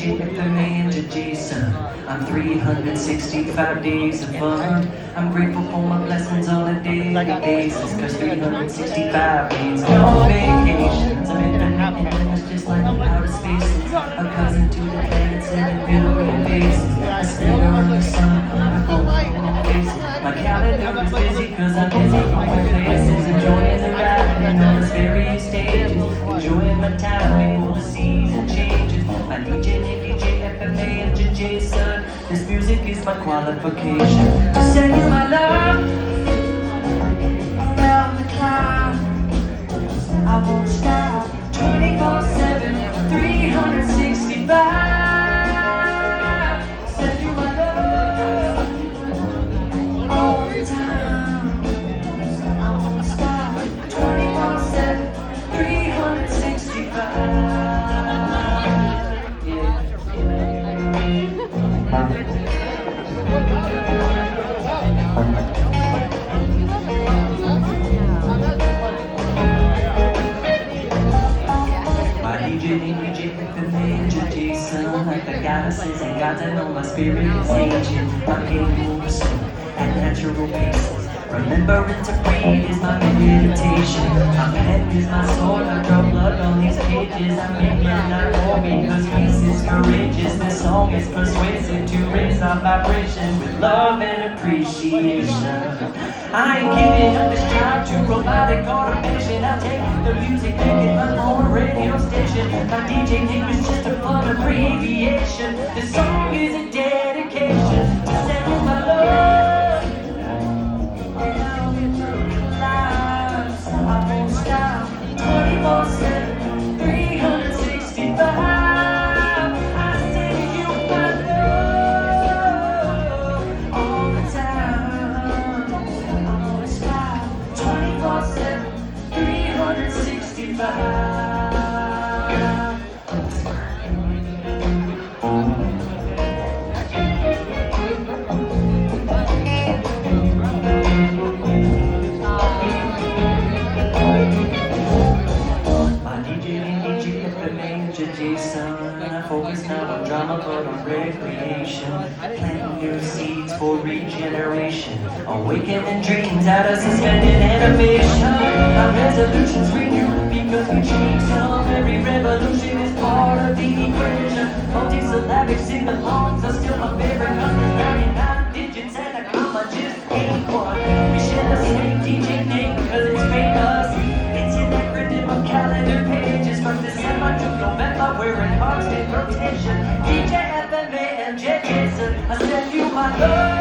to Jason. I'm 365 days of fun. I'm grateful for my blessings on a daily basis. Cause 365 means no vacations. I'm infinite and it's just like outer spaces. A cousin to the planets and billion faces. I spin around the sun, I go on faces. My calendar is busy cause I'm busy going places. Enjoying the ride on its various stages. Enjoying my time before the season changes. My DJ, FMA, and Jason. This music is my qualification to send you my love around the clock. I won't stop 24/7, 365. Send you my love all the time. I won't stop 24/7, 365. Like the goddesses and gods, I know my spirit is ancient. My pain moves slow at natural paces. Remembering to breathe is my meditation. My pen is my sword, I draw blood on these pages. I make it not war because peace is courageous. This song is persuasive to raise our vibration with love and appreciation. I ain't giving up this job to robotic automation. I'll take the music, make it my own radio station. My DJ name is just a fun abbreviation. This song is a dedication to send you my love. And I'll get through the lives. I won't stop 24/7, 365. I focus not on drama but on recreation. Planting new seeds for regeneration. Awakening dreams out of suspended animation. Our resolutions renew because we change some. Every revolution is part of the equation. Multisyllabic sing-alongs are still my favorite. 199 digits and a comma just ain't one. We share the same DJ name because it's famous. It's an acronym of calendar pages from December to November. We're in constant rotation. DJ FMA and Jason, I send you my love.